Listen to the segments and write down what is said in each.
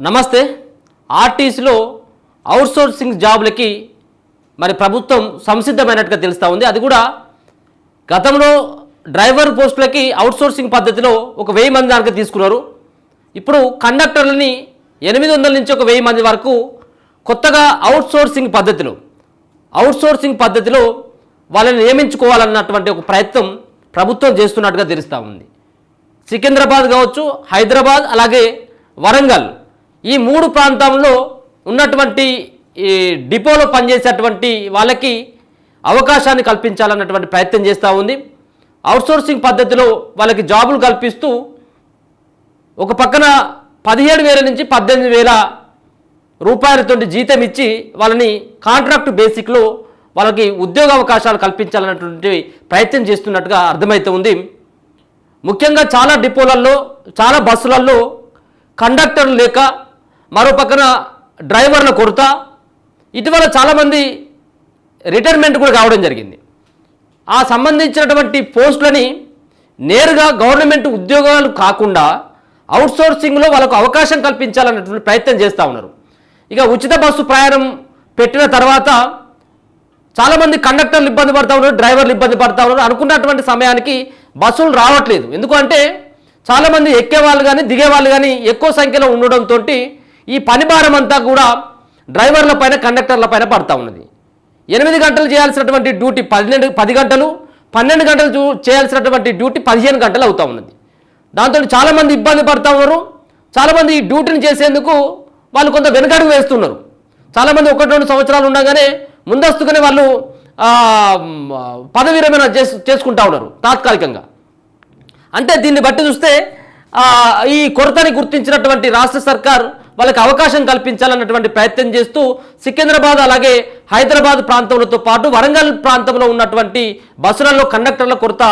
నమస్తే. ఆర్టీసీలో అవుట్సోర్సింగ్ జాబ్లకి మరి ప్రభుత్వం సంసిద్ధమైనట్టుగా తెలుస్తూ ఉంది. అది కూడా గతంలో డ్రైవర్ పోస్టులకి అవుట్సోర్సింగ్ పద్ధతిలో ఒక 1000 మంది దాకా తీసుకున్నారు. ఇప్పుడు కండక్టర్లని 800 నుంచి ఒక 1000 మంది వరకు కొత్తగా అవుట్సోర్సింగ్ పద్ధతిలో వాళ్ళని నియమించుకోవాలన్నటువంటి ఒక ప్రయత్నం ప్రభుత్వం చేస్తున్నట్టుగా తెలుస్తూ ఉంది. సికింద్రాబాద్ కావచ్చు, హైదరాబాద్, అలాగే వరంగల్, ఈ 3 ప్రాంతాల్లో ఉన్నటువంటి ఈ డిపోలో పనిచేసేటువంటి వాళ్ళకి అవకాశాన్ని కల్పించాలన్నటువంటి ప్రయత్నం చేస్తూ ఉంది. అవుట్సోర్సింగ్ పద్ధతిలో వాళ్ళకి జాబులు కల్పిస్తూ ఒక పక్కన 17,000 నుంచి 18,000 రూపాయలతో జీతం ఇచ్చి వాళ్ళని కాంట్రాక్ట్ బేసిక్లో వాళ్ళకి ఉద్యోగ అవకాశాలు కల్పించాలన్నటువంటి ప్రయత్నం చేస్తున్నట్టుగా అర్థమవుతూ ఉంది. ముఖ్యంగా చాలా డిపోలలో, చాలా బస్సులలో కండక్టర్లు లేక, మరో పక్కన డ్రైవర్ల కొరత, ఇటీవల చాలామంది రిటైర్మెంట్ కూడా కావడం జరిగింది. ఆ సంబంధించినటువంటి పోస్టులని నేరుగా గవర్నమెంట్ ఉద్యోగాలు కాకుండా అవుట్సోర్సింగ్లో వాళ్ళకు అవకాశం కల్పించాలన్నటువంటి ప్రయత్నం చేస్తూ ఉన్నారు. ఇక ఉచిత బస్సు ప్రయాణం పెట్టిన తర్వాత చాలామంది కండక్టర్లు ఇబ్బంది పడుతూ ఉన్నారు, డ్రైవర్లు ఇబ్బంది పడుతూ ఉన్నారు. అనుకున్నటువంటి సమయానికి బస్సులు రావట్లేదు. ఎందుకంటే చాలామంది ఎక్కేవాళ్ళు కానీ దిగేవాళ్ళు కానీ ఎక్కువ సంఖ్యలో ఉండడంతో ఈ పని భారం అంతా కూడా డ్రైవర్ల పైన, కండక్టర్ల పైన పడుతూ ఉన్నది. 8 గంటలు చేయాల్సినటువంటి డ్యూటీ 10 గంటలు, 12 గంటలు చేయాల్సినటువంటి డ్యూటీ 15 గంటలు అవుతూ ఉన్నది. దాంతో చాలామంది ఇబ్బంది పడుతూ ఉన్నారు. చాలామంది ఈ డ్యూటీని చేసేందుకు వాళ్ళు కొంత వెనుకడుగు వేస్తున్నారు. చాలామంది 1-2 సంవత్సరాలు ఉండగానే ముందస్తుగానే వాళ్ళు పదవి విరమణ చేసుకుంటా ఉన్నారు తాత్కాలికంగా. అంటే దీన్ని బట్టి చూస్తే ఈ కొరతని గుర్తించినటువంటి రాష్ట్ర సర్కార్ వాళ్ళకి అవకాశం కల్పించాలన్నటువంటి ప్రయత్నం చేస్తూ సికింద్రాబాద్, అలాగే హైదరాబాద్ ప్రాంతంతో పాటు వరంగల్ ప్రాంతంలో ఉన్నటువంటి బస్సులలో కండక్టర్ల కొరత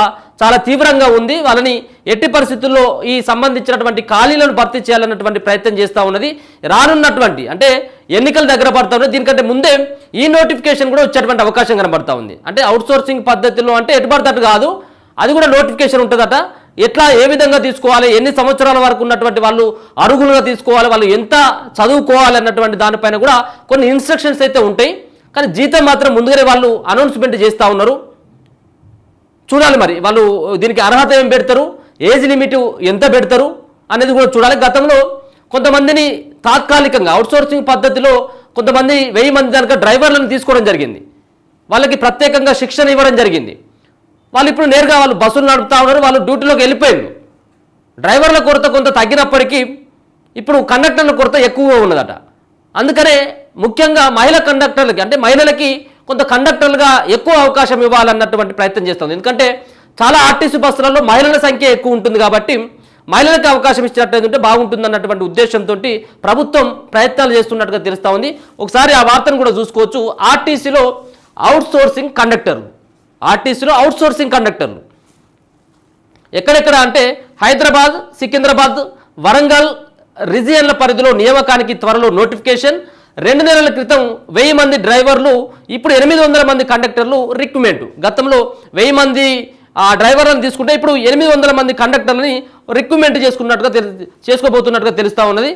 చాలా తీవ్రంగా ఉంది. వాళ్ళని ఎట్టి పరిస్థితుల్లో ఈ సంబంధించినటువంటి ఖాళీలను భర్తీ చేయాలన్నటువంటి ప్రయత్నం చేస్తూ ఉన్నది. రానున్నటువంటి అంటే ఎన్నికల దగ్గర పడతా ఉన్నది. దీనికంటే ముందే ఈ నోటిఫికేషన్ కూడా వచ్చేటువంటి అవకాశం కనబడతా ఉంది. అంటే అవుట్సోర్సింగ్ పద్ధతిలో అంటే ఎటు పడతట్టు కాదు, అది కూడా నోటిఫికేషన్ ఉంటుందట. ఎట్లా, ఏ విధంగా తీసుకోవాలి, ఎన్ని సంవత్సరాల వరకు ఉన్నటువంటి వాళ్ళు అరుగులుగా తీసుకోవాలి, వాళ్ళు ఎంత చదువుకోవాలి అన్నటువంటి దానిపైన కూడా కొన్ని ఇన్స్ట్రక్షన్స్ అయితే ఉంటాయి. కానీ జీతం మాత్రం ముందుగానే వాళ్ళు అనౌన్స్మెంట్ చేస్తూ ఉన్నారు. చూడాలి మరి వాళ్ళు దీనికి అర్హత ఏం పెడతారు, ఏజ్ లిమిట్ ఎంత పెడతారు అనేది కూడా చూడాలి. గతంలో కొంతమందిని తాత్కాలికంగా అవుట్సోర్సింగ్ పద్ధతిలో కొంతమంది 1000 మంది కనుక డ్రైవర్లను తీసుకోవడం జరిగింది. వాళ్ళకి ప్రత్యేకంగా శిక్షణ ఇవ్వడం జరిగింది. వాళ్ళు ఇప్పుడు నేరుగా వాళ్ళు బస్సులు నడుపుతా ఉన్నారు, వాళ్ళు డ్యూటీలోకి వెళ్ళిపోయారు. డ్రైవర్ల కొరత కొంత తగ్గినప్పటికీ ఇప్పుడు కండక్టర్ల కొరత ఎక్కువగా ఉన్నదట. అందుకనే ముఖ్యంగా మహిళా కండక్టర్లకి, అంటే మహిళలకి కొంత కండక్టర్లుగా ఎక్కువ అవకాశం ఇవ్వాలన్నటువంటి ప్రయత్నం చేస్తుంది. ఎందుకంటే చాలా ఆర్టీసీ బస్సులలో మహిళల సంఖ్య ఎక్కువ ఉంటుంది కాబట్టి మహిళలకు అవకాశం ఇచ్చినట్లయితే బాగుంటుంది అన్నటువంటి ఉద్దేశంతో ప్రభుత్వం ప్రయత్నాలు చేస్తున్నట్టుగా తెలుస్తూ ఉంది. ఒకసారి ఆ వార్తను కూడా చూసుకోవచ్చు. ఆర్టీసీలో అవుట్సోర్సింగ్ కండక్టర్లు ఎక్కడెక్కడ అంటే హైదరాబాద్, సికింద్రాబాద్, వరంగల్ రీజియన్ల పరిధిలో నియామకానికి త్వరలో నోటిఫికేషన్. 2 నెలల క్రితం 1000 మంది డ్రైవర్లు, ఇప్పుడు 800 మంది కండక్టర్లు రిక్రూట్మెంట్. గతంలో 1000 మంది డ్రైవర్లను తీసుకుంటే ఇప్పుడు 800 మంది కండక్టర్లని రిక్రూట్మెంట్ చేసుకోబోతున్నట్టుగా తెలుస్తూ ఉన్నది.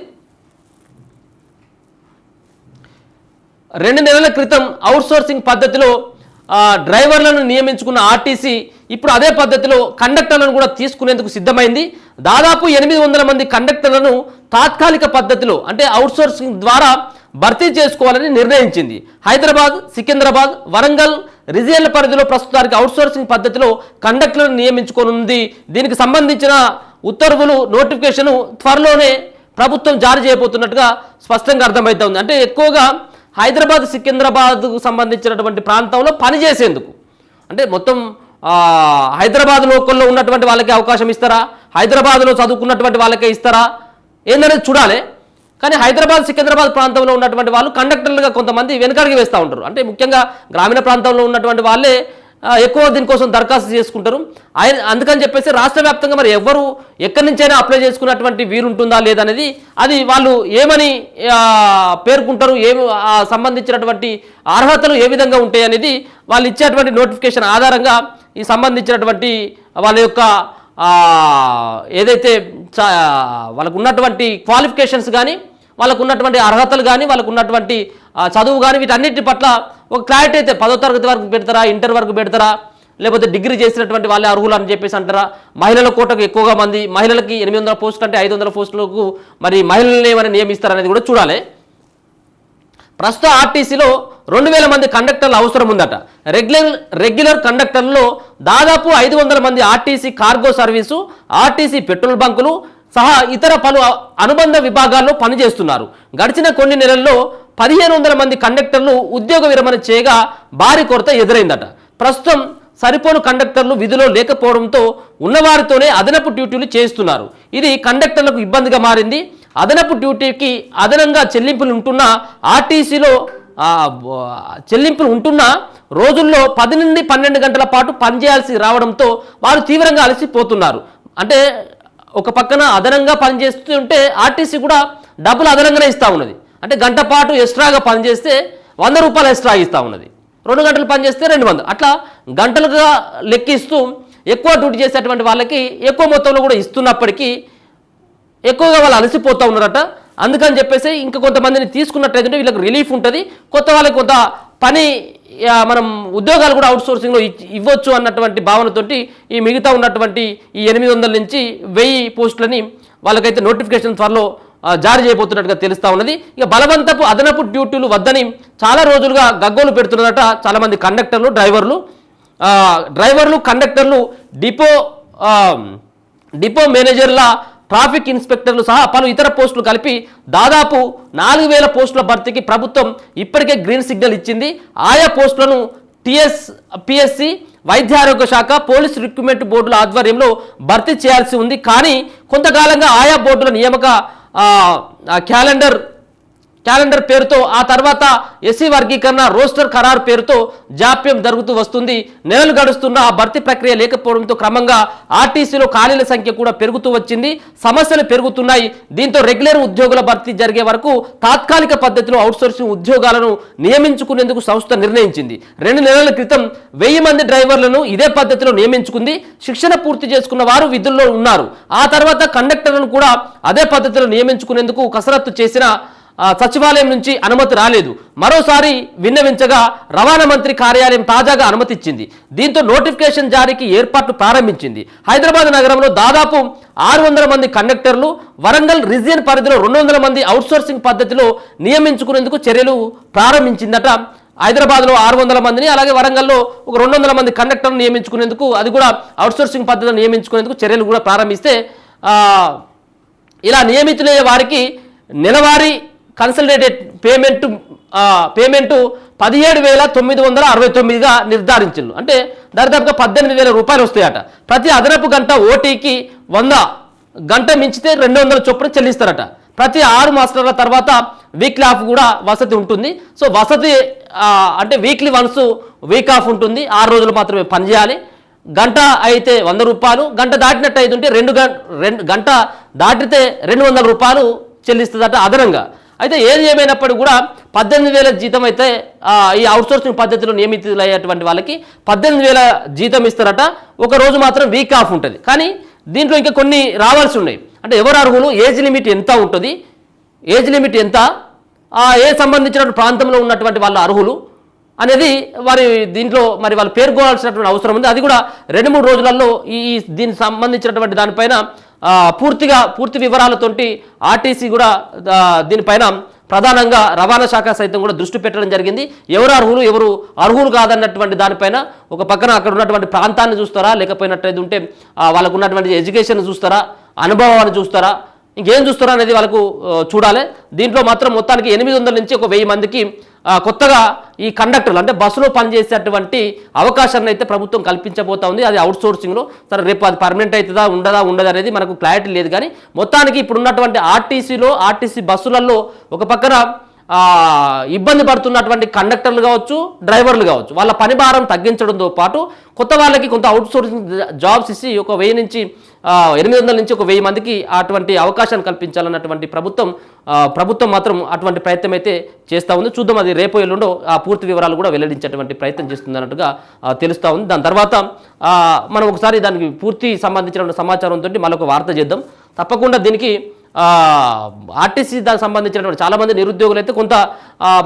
2 నెలల క్రితం అవుట్సోర్సింగ్ పద్ధతిలో డ్రైవర్లను నియమించుకున్న ఆర్టీసీ ఇప్పుడు అదే పద్ధతిలో కండక్టర్లను కూడా తీసుకునేందుకు సిద్ధమైంది. దాదాపు 800 మంది కండక్టర్లను తాత్కాలిక పద్ధతిలో అంటే అవుట్సోర్సింగ్ ద్వారా భర్తీ చేసుకోవాలని నిర్ణయించింది. హైదరాబాద్, సికింద్రాబాద్, వరంగల్ రీజియన్ల పరిధిలో ప్రస్తుతానికి అవుట్సోర్సింగ్ పద్ధతిలో కండక్టర్లను నియమించుకోనుంది. దీనికి సంబంధించిన ఉత్తర్వులు, నోటిఫికేషన్ త్వరలోనే ప్రభుత్వం జారీ చేయబోతున్నట్టుగా స్పష్టంగా అర్థమవుతుంది. అంటే ఎక్కువగా హైదరాబాద్, సికింద్రాబాద్కు సంబంధించినటువంటి ప్రాంతంలో పనిచేసేందుకు, అంటే మొత్తం హైదరాబాద్ లోకల్లో ఉన్నటువంటి వాళ్ళకి అవకాశం ఇస్తారా, హైదరాబాద్లో చదువుకున్నటువంటి వాళ్ళకే ఇస్తారా ఏందనేది చూడాలి. కానీ హైదరాబాద్, సికింద్రాబాద్ ప్రాంతంలో ఉన్నటువంటి వాళ్ళు కండక్టర్లుగా కొంతమంది వెనకడికి వేస్తూ ఉంటారు. అంటే ముఖ్యంగా గ్రామీణ ప్రాంతంలో ఉన్నటువంటి వాళ్ళే ఎక్కువ దీనికోసం దరఖాస్తు చేసుకుంటారు. అందుకని చెప్పేసి రాష్ట్ర వ్యాప్తంగా మరి ఎవరు ఎక్కడి నుంచైనా అప్లై చేసుకున్నటువంటి వీరుంటుందా లేదనేది అది వాళ్ళు ఏమని పేర్కొంటారు, సంబంధించినటువంటి అర్హతలు ఏ విధంగా ఉంటాయి అనేది వాళ్ళు ఇచ్చేటువంటి నోటిఫికేషన్ ఆధారంగా ఈ సంబంధించినటువంటి వాళ్ళ యొక్క ఏదైతే వాళ్ళకు ఉన్నటువంటి క్వాలిఫికేషన్స్ కానీ వాళ్ళకు ఉన్నటువంటి అర్హతలు కానీ వాళ్ళకు ఉన్నటువంటి చదువు కానీ వీటన్నిటి పట్ల ఒక క్లారిటీ అయితే 10వ తరగతి వరకు పెడతారా, ఇంటర్ వరకు పెడతారా, లేకపోతే డిగ్రీ చేసినటువంటి వాళ్ళే అర్హులు అని చెప్పేసి అంటారా, మహిళల కోటకు ఎక్కువగా మంది, మహిళలకి 800 పోస్టులు అంటే 500 పోస్టులకు మరి మహిళలను ఏమైనా నియమిస్తారనేది కూడా చూడాలి. ప్రస్తుత ఆర్టీసీలో 2000 మంది కండక్టర్లు అవసరం ఉందట. రెగ్యులర్ కండక్టర్లలో దాదాపు 500 మంది RTC cargo service, RTC petrol బంకులు సహా ఇతర పలు అనుబంధ విభాగాల్లో పనిచేస్తున్నారు. గడిచిన కొన్ని నెలల్లో 1500 మంది కండక్టర్లు ఉద్యోగ విరమణ చేయగా భారీ కొరత ఎదురైందట. ప్రస్తుతం సరిపోను కండక్టర్లు విధిలో లేకపోవడంతో ఉన్నవారితోనే అదనపు డ్యూటీలు చేస్తున్నారు. ఇది కండక్టర్లకు ఇబ్బందిగా మారింది. అదనపు డ్యూటీకి అదనంగా చెల్లింపులు ఉంటున్న ఆర్టీసీలో చెల్లింపులు ఉంటున్న రోజుల్లో 10 నుండి 12 గంటల పాటు పనిచేయాల్సి రావడంతో వారు తీవ్రంగా అలసిపోతున్నారు. అంటే ఒక పక్కన అదనంగా పనిచేస్తుంటే ఆర్టీసీ కూడా డబ్బులు అదనంగానే ఇస్తూ ఉన్నది. అంటే గంట పాటు ఎక్స్ట్రాగా పనిచేస్తే 100 రూపాయలు ఎక్స్ట్రా ఇస్తూ ఉన్నది. 2 గంటలు పనిచేస్తే 200, అట్లా గంటలుగా లెక్కిస్తూ ఎక్కువ డ్యూటీ చేసేటువంటి వాళ్ళకి ఎక్కువ మొత్తంలో కూడా ఇస్తున్నప్పటికీ ఎక్కువగా వాళ్ళు అలసిపోతూ ఉన్నారట. అందుకని చెప్పేసి ఇంకా కొంతమందిని తీసుకున్నట్లయితే వీళ్ళకి రిలీఫ్ ఉంటుంది, కొత్త వాళ్ళకి కొంత పని మనం ఉద్యోగాలు కూడా అవుట్సోర్సింగ్లో ఇవ్వచ్చు అన్నటువంటి భావనతోటి ఈ మిగతా ఉన్నటువంటి ఈ 800 నుంచి 1000 పోస్టులని వాళ్ళకైతే నోటిఫికేషన్ త్వరలో జారీ చేయబోతున్నట్టుగా తెలుస్తూ ఉన్నది. ఇక బలవంతపు అదనపు డ్యూటీలు వద్దని చాలా రోజులుగా గగ్గోలు పెడుతున్నదట చాలామంది కండక్టర్లు, డ్రైవర్లు, కండక్టర్లు, డిపో మేనేజర్ల, ట్రాఫిక్ ఇన్స్పెక్టర్లు సహా పలు ఇతర పోస్టులు కలిపి దాదాపు 4000 పోస్టుల భర్తీకి ప్రభుత్వం ఇప్పటికే గ్రీన్ సిగ్నల్ ఇచ్చింది. ఆయా పోస్టులను పిఎస్సి, వైద్య ఆరోగ్య శాఖ, పోలీస్ రిక్రూట్మెంట్ బోర్డుల ఆధ్వర్యంలో భర్తీ చేయాల్సి ఉంది. కానీ కొంతకాలంగా ఆయా బోర్డుల నియామక క్యాలెండర్ పేరుతో ఆ తర్వాత ఎస్సీ వర్గీకరణ రోస్టర్ ఖరారు పేరుతో జాప్యం జరుగుతూ వస్తుంది. నెలలు గడుస్తున్న ఆ భర్తీ ప్రక్రియ లేకపోవడంతో క్రమంగా ఆర్టీసీలో ఖాళీల సంఖ్య కూడా పెరుగుతూ వచ్చింది. సమస్యలు పెరుగుతున్నాయి. దీంతో రెగ్యులర్ ఉద్యోగుల భర్తీ జరిగే వరకు తాత్కాలిక పద్ధతిలో అవుట్సోర్సింగ్ ఉద్యోగాలను నియమించుకునేందుకు సంస్థ నిర్ణయించింది. 2 నెలల క్రితం 1000 మంది డ్రైవర్లను ఇదే పద్ధతిలో నియమించుకుంది. శిక్షణ పూర్తి చేసుకున్న వారు విధుల్లో ఉన్నారు. ఆ తర్వాత కండక్టర్లను కూడా అదే పద్ధతిలో నియమించుకునేందుకు కసరత్తు చేసిన సచివాలయం నుంచి అనుమతి రాలేదు. మరోసారి విన్నవించగా రవాణా మంత్రి కార్యాలయం తాజాగా అనుమతి ఇచ్చింది. దీంతో నోటిఫికేషన్ జారీకి ఏర్పాట్లు ప్రారంభించింది. హైదరాబాద్ నగరంలో దాదాపు 600 మంది కండక్టర్లు, వరంగల్ రీజియన్ పరిధిలో 200 మంది అవుట్సోర్సింగ్ పద్ధతిలో నియమించుకునేందుకు చర్యలు ప్రారంభించిందట. హైదరాబాద్లో 600 మందిని, అలాగే వరంగల్లో ఒక 200 మంది కండక్టర్లు నియమించుకునేందుకు, అది కూడా అవుట్సోర్సింగ్ పద్ధతిలో నియమించుకునేందుకు చర్యలు కూడా ప్రారంభిస్తే ఇలా నియమితులయ్యే వారికి నెలవారీ కన్సల్టేటెడ్ పేమెంటు 17,969గా నిర్ధారించారు. అంటే దాదాపుగా 18,000 రూపాయలు వస్తాయట. ప్రతి అదనపు గంట ఓటీకి 100 గంట మించితే 200 చొప్పున చెల్లిస్తారట. ప్రతి 6 మాసాల తర్వాత వీక్లీ ఆఫ్ కూడా వసతి ఉంటుంది. సో వసతి అంటే వీక్లీ వన్స్ వీక్ ఆఫ్ ఉంటుంది. 6 రోజులు మాత్రమే పనిచేయాలి. గంట అయితే 100 రూపాయలు, గంట దాటినట్టు అయితే 2 గంట దాటితే 200 రూపాయలు చెల్లిస్తుందట అదనంగా. అయితే ఏది ఏమైనప్పటికీ కూడా 18,000 జీతం అయితే ఈ అవుట్సోర్సింగ్ పద్ధతిలో నియమితులయ్యేటువంటి వాళ్ళకి 18,000 జీతం ఇస్తారట. ఒక రోజు మాత్రం వీక్ ఆఫ్ ఉంటుంది. కానీ దీంట్లో ఇంకా కొన్ని రావాల్సి ఉన్నాయి. అంటే ఎవరు అర్హులు, ఏజ్ లిమిట్ ఎంత ఉంటుంది, ఏజ్ లిమిట్ ఎంత, ఏ సంబంధించిన ప్రాంతంలో ఉన్నటువంటి వాళ్ళ అర్హులు అనేది వారి దీంట్లో మరి వాళ్ళు పేర్కొనాల్సినటువంటి అవసరం ఉంది. అది కూడా 2-3 రోజులలో దీనికి సంబంధించినటువంటి దానిపైన పూర్తి వివరాలతోటి ఆర్టీసీ కూడా దీనిపైన ప్రధానంగా రవాణా శాఖ సైతం కూడా దృష్టి పెట్టడం జరిగింది. ఎవరు అర్హులు, ఎవరు అర్హులు కాదన్నటువంటి దానిపైన ఒక పక్కన అక్కడ ఉన్నటువంటి ప్రాంతాన్ని చూస్తారా, లేకపోయినట్లయితే ఉంటే వాళ్ళకు ఉన్నటువంటి ఎడ్యుకేషన్ చూస్తారా, అనుభవాన్ని చూస్తారా, ఇంకేం చూస్తారా అనేది వాళ్ళకు చూడాలి. దీంట్లో మాత్రం మొత్తానికి 800 నుంచి ఒక 1000 మందికి కొత్తగా ఈ కండక్టర్లు అంటే బస్సులో పనిచేసేటువంటి అవకాశాన్ని అయితే ప్రభుత్వం కల్పించబోతా ఉంది. అది అవుట్సోర్సింగ్లో. సరే రేపు అది పర్మనెంట్ అవుతుందా ఉండదా అనేది మనకు క్లారిటీ లేదు. కానీ మొత్తానికి ఇప్పుడు ఉన్నటువంటి ఆర్టీసీ బస్సులలో ఒక పక్కన ఇబ్బంది పడుతున్నటువంటి కండక్టర్లు కావచ్చు, డ్రైవర్లు కావచ్చు, వాళ్ళ పని భారం తగ్గించడంతో పాటు కొత్త వాళ్ళకి కొంత అవుట్సోర్సింగ్ జాబ్స్ ఇచ్చి ఒక 1000 నుంచి 800 నుంచి ఒక 1000 మందికి అటువంటి అవకాశాన్ని కల్పించాలన్నటువంటి ప్రభుత్వం మాత్రం అటువంటి ప్రయత్నం అయితే చేస్తూ ఉంది. చూద్దాం అది రేపు ఎల్లుండో ఆ పూర్తి వివరాలు కూడా వెల్లడించేటువంటి ప్రయత్నం చేస్తుంది అన్నట్టుగా తెలుస్తూ ఉంది. దాని తర్వాత మనం ఒకసారి దానికి పూర్తి సంబంధించిన సమాచారంతో మరొక వార్త చేద్దాం. తప్పకుండా దీనికి ఆర్టీసీ దానికి సంబంధించినటువంటి చాలామంది నిరుద్యోగులు అయితే కొంత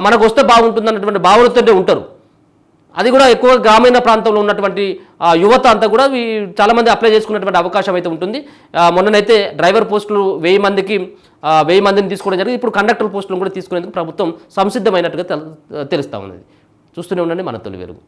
మనకు వస్తే బాగుంటుందన్నటువంటి భావనతోనే ఉంటారు. అది కూడా ఎక్కువ గ్రామీణ ప్రాంతంలో ఉన్నటువంటి యువత అంతా కూడా చాలామంది అప్లై చేసుకున్నటువంటి అవకాశం అయితే ఉంటుంది. మొన్ననైతే డ్రైవర్ పోస్టులు 1000 మందిని తీసుకోవడం జరిగింది. ఇప్పుడు కండక్టర్ పోస్టులను కూడా తీసుకునేందుకు ప్రభుత్వం సంసిద్ధమైనట్టుగా తెలుస్తూ ఉన్నది. చూస్తూనే ఉండండి మన తొలి వెలుగు.